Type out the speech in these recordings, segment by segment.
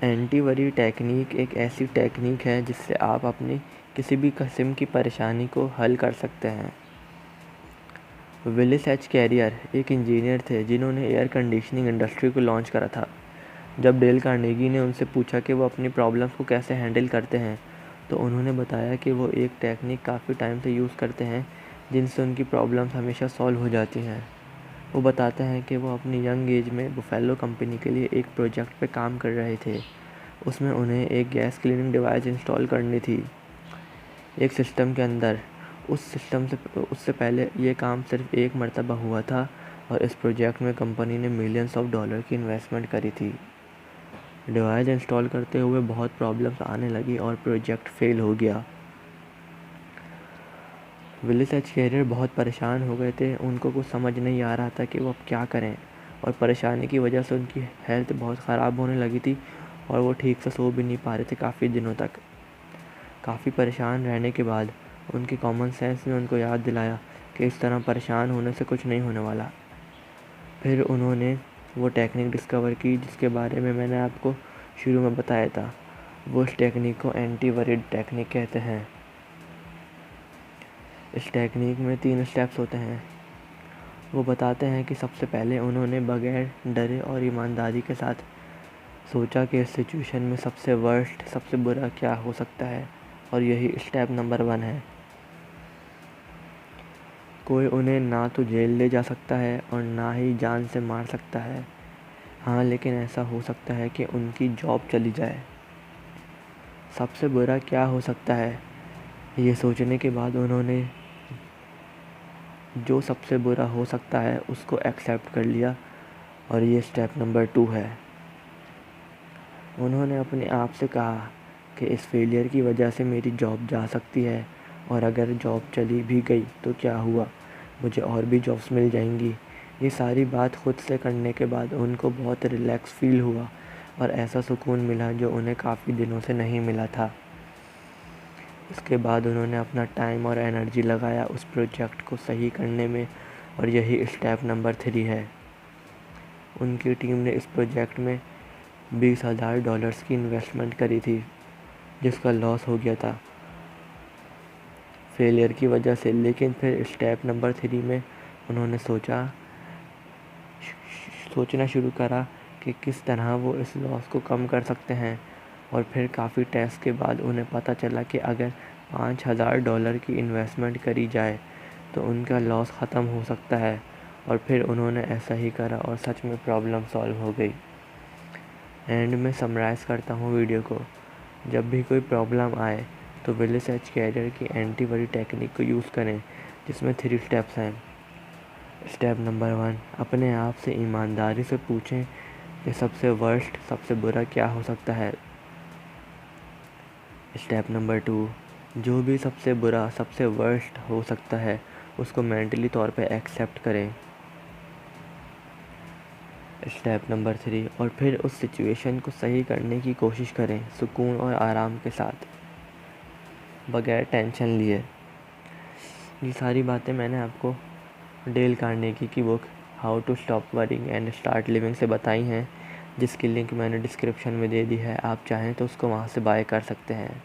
एंटीवरी technique एक ऐसी technique है जिससे आप अपनी किसी भी किस्म की परेशानी को हल कर सकते हैं। विलिस एच कैरियर एक इंजीनियर थे जिन्होंने एयर कंडीशनिंग इंडस्ट्री को लॉन्च करा था। जब डेल कार्नेगी ने उनसे पूछा कि वो अपनी प्रॉब्लम्स को कैसे हैंडल करते हैं, तो उन्होंने बताया कि वो एक टेक्निक काफ़ी टाइम से यूज़ करते हैं जिनसे उनकी प्रॉब्लम्स हमेशा सॉल्व हो जाती हैं। वो बताते हैं कि वो अपनी यंग एज में बुफेलो कंपनी के लिए एक प्रोजेक्ट पे काम कर रहे थे। उसमें उन्हें एक गैस क्लीनिंग डिवाइस इंस्टॉल करनी थी एक सिस्टम के अंदर। उससे पहले ये काम सिर्फ एक मरतबा हुआ था और इस प्रोजेक्ट में कंपनी ने मिलियंस ऑफ डॉलर की इन्वेस्टमेंट करी थी। डिवाइस इंस्टॉल करते हुए बहुत प्रॉब्लम्स आने लगी और प्रोजेक्ट फेल हो गया। विलिस एच कैरियर बहुत परेशान हो गए थे। उनको कुछ समझ नहीं आ रहा था कि वो अब क्या करें, और परेशानी की वजह से उनकी हेल्थ बहुत ख़राब होने लगी थी और वो ठीक से सो भी नहीं पा रहे थे काफ़ी दिनों तक। काफ़ी परेशान रहने के बाद उनके कॉमन सेंस ने उनको याद दिलाया कि इस तरह परेशान होने से कुछ नहीं होने वाला। फिर उन्होंने वो टेक्निक डिस्कवर की जिसके बारे में मैंने आपको शुरू में बताया था। वो इस टेक्निक को एंटीवरी टेक्निक कहते हैं। इस टेक्निक में 3 स्टेप्स होते हैं। वो बताते हैं कि सबसे पहले उन्होंने बगैर डरे और ईमानदारी के साथ सोचा कि इस सिचुएशन में सबसे वर्स्ट, सबसे बुरा क्या हो सकता है, और यही स्टेप नंबर 1 है। कोई उन्हें ना तो जेल ले जा सकता है और ना ही जान से मार सकता है। हाँ, लेकिन ऐसा हो सकता है कि उनकी जॉब चली जाए। सबसे बुरा क्या हो सकता है, ये सोचने के बाद उन्होंने जो सबसे बुरा हो सकता है उसको एक्सेप्ट कर लिया, और ये स्टेप नंबर 2 है। उन्होंने अपने आप से कहा कि इस फेलियर की वजह से मेरी जॉब जा सकती है, और अगर जॉब चली भी गई तो क्या हुआ, मुझे और भी जॉब्स मिल जाएंगी। ये सारी बात खुद से करने के बाद उनको बहुत रिलैक्स फील हुआ और ऐसा सुकून मिला जो उन्हें काफ़ी दिनों से नहीं मिला था। इसके बाद उन्होंने अपना टाइम और एनर्जी लगाया उस प्रोजेक्ट को सही करने में, और यही स्टेप नंबर 3 है। उनकी टीम ने इस प्रोजेक्ट में $20,000 की इन्वेस्टमेंट करी थी जिसका लॉस हो गया था फेलियर की वजह से। लेकिन फिर स्टेप नंबर 3 में उन्होंने सोचना शुरू करा कि किस तरह वो इस लॉस को कम कर सकते हैं, और फिर काफ़ी टेस्ट के बाद उन्हें पता चला कि अगर $5,000 की इन्वेस्टमेंट करी जाए तो उनका लॉस ख़त्म हो सकता है। और फिर उन्होंने ऐसा ही करा और सच में प्रॉब्लम सॉल्व हो गई। एंड में समराइज़ करता हूँ वीडियो को। जब भी कोई प्रॉब्लम आए तो विलिस एच कैरियर की एंटीवरी टेक्निक को यूज़ करें जिसमें 3 स्टेप्स हैं। स्टेप नंबर 1, अपने आप से ईमानदारी से पूछें कि सबसे वर्स्ट, सबसे बुरा क्या हो सकता है। स्टेप नंबर 2, जो भी सबसे बुरा, सबसे वर्स्ट हो सकता है उसको मेंटली तौर पे एक्सेप्ट करें। स्टेप नंबर 3, और फिर उस सिचुएशन को सही करने की कोशिश करें सुकून और आराम के साथ, बगैर टेंशन लिए। ये सारी बातें मैंने आपको डेल कार्नेगी की book how to stop worrying and start living से बताई हैं, जिसकी लिंक मैंने डिस्क्रिप्शन में दे दी है। आप चाहें तो उसको वहाँ से बाय कर सकते हैं।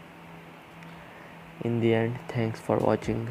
In the end, thanks for watching.